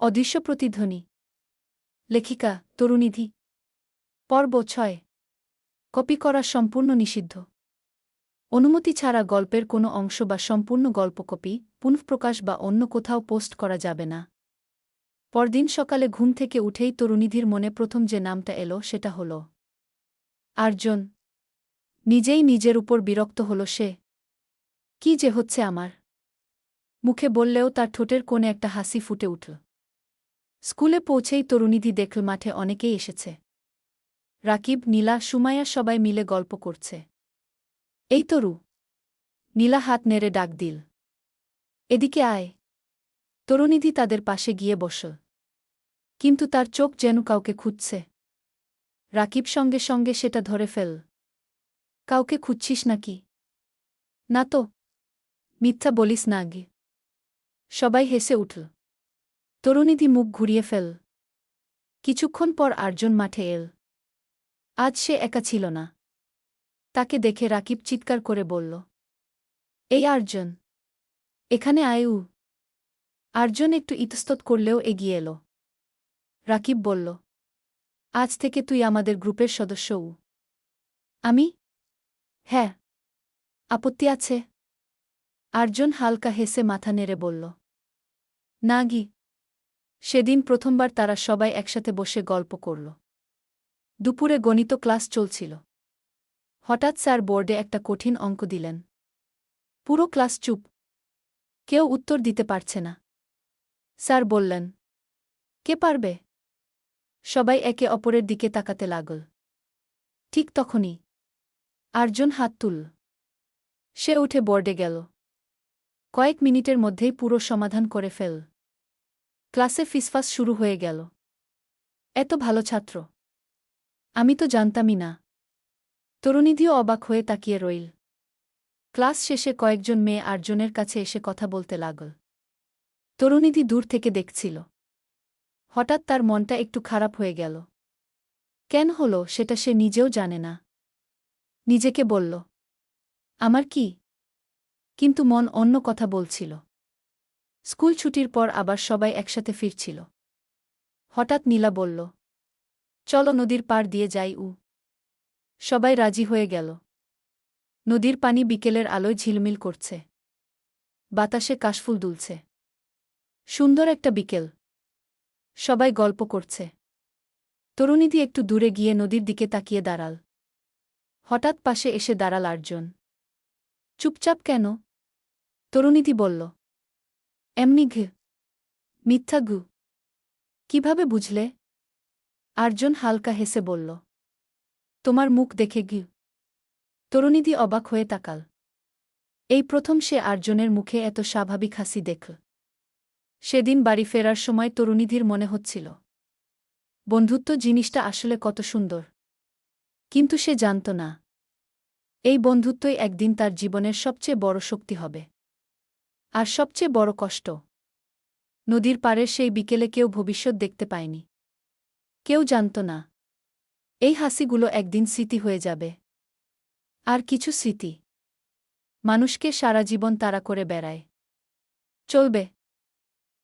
অদৃশ্য প্রতিধ্বনি। লেখিকা তরুনিধি। পর্ব ৬। কপি করা সম্পূর্ণ নিষিদ্ধ। অনুমতি ছাড়া গল্পের কোনো অংশ বা সম্পূর্ণ গল্প কপি, পুনঃপ্রকাশ বা অন্য কোথাও পোস্ট করা যাবে না। পরদিন সকালে ঘুম থেকে উঠেই তরুনিধির মনে প্রথম যে নামটা এলো সেটা হল আর্যন। নিজেই নিজের উপর বিরক্ত হল সে। কি যে হচ্ছে আমার! মুখে বললেও তার ঠোঁটের কোণে একটা হাসি ফুটে উঠল। স্কুলে পৌঁছেই তরুনিধি দেখল মাঠে অনেকেই এসেছে। রাকিব, নীলা, সুমাইয়া সবাই মিলে গল্প করছে। এই তরু! নীলা হাত নেড়ে ডাক দিল। এদিকে আয়। তরুনিধি তাদের পাশে গিয়ে বসল। কিন্তু তার চোখ যেন কাউকে খুঁজছে। রাকিব সঙ্গে সঙ্গে সেটা ধরে ফেল। কাউকে খুঁজছিস নাকি? না তো। মিথ্যা বলিস না আগে। সবাই হেসে উঠল। তরুনিধি মুখ ঘুরিয়ে ফেল। কিছুক্ষণ পর আর্যন মাঠে এল। আজ সে একা ছিল না। তাকে দেখে রাকিব চিৎকার করে বলল, এই আর্যন! এখানে আয়ু। আর্যন একটু ইতস্তত করলেও এগিয়ে এল। রাকিব বলল, আজ থেকে তুই আমাদের গ্রুপের সদস্যও। আমি? হ্যাঁ। আপত্তি আছে? আর্যন হালকা হেসে মাথা নেড়ে বলল, না গি। সেদিন প্রথমবার তারা সবাই একসাথে বসে গল্প করল। দুপুরে গণিত ক্লাস চলছিল। হঠাৎ স্যার বোর্ডে একটা কঠিন অঙ্ক দিলেন। পুরো ক্লাস চুপ। কেউ উত্তর দিতে পারছে না। স্যার বললেন, কে পারবে? সবাই একে অপরের দিকে তাকাতে লাগল। ঠিক তখনই আর্যন হাত তুলল। সে উঠে বোর্ডে গেল। কয়েক মিনিটের মধ্যেই পুরো সমাধান করে ফেল। ক্লাসে ফিসফাস শুরু হয়ে গেল। এত ভালো ছাত্র! আমি তো জানতামই না। তরুনিধিও অবাক হয়ে তাকিয়ে রইল। ক্লাস শেষে কয়েকজন মেয়ে আর্যনের কাছে এসে কথা বলতে লাগল। তরুনিধি দূর থেকে দেখছিল। হঠাৎ তার মনটা একটু খারাপ হয়ে গেল। কেন হল সেটা সে নিজেও জানে না। নিজেকে বলল, আমার কি? কিন্তু মন অন্য কথা বলছিল। স্কুল ছুটির পর আবার সবাই একসাথে ফিরছিল। হঠাৎ নীলা বলল, চলো নদীর পাড় দিয়ে যাই। সবাই রাজি হয়ে গেল। নদীর পানি বিকেলের আলোয় ঝিলমিল করছে। বাতাসে কাশফুল দুলছে। সুন্দর একটা বিকেল। সবাই গল্প করছে। তরুনিধি একটু দূরে গিয়ে নদীর দিকে তাকিয়ে দাঁড়াল। হঠাৎ পাশে এসে দাঁড়াল আর্যন। চুপচাপ কেন? তরুনিধি বলল, এমনি ঘে। মিথ্যা গু। কিভাবে বুঝলে? আর্যন হালকা হেসে বলল, তোমার মুখ দেখে ঘি। তরুনিধি অবাক হয়ে তাকাল। এই প্রথম সে আর্যনের মুখে এত স্বাভাবিক হাসি দেখল। সেদিন বাড়ি ফেরার সময় তরুনিধির মনে হচ্ছিল, বন্ধুত্ব জিনিসটা আসলে কত সুন্দর। কিন্তু সে জানত না, এই বন্ধুত্বই একদিন তার জীবনের সবচেয়ে বড় শক্তি হবে। আর সবচেয়ে বড় কষ্ট। নদীর পাড়ের সেই বিকেলে কেউ ভবিষ্যৎ দেখতে পায়নি। কেউ জানত না, এই হাসিগুলো একদিন স্মৃতি হয়ে যাবে। আর কিছু স্মৃতি মানুষকে সারা জীবন তাড়া করে বেড়ায়। চলবে।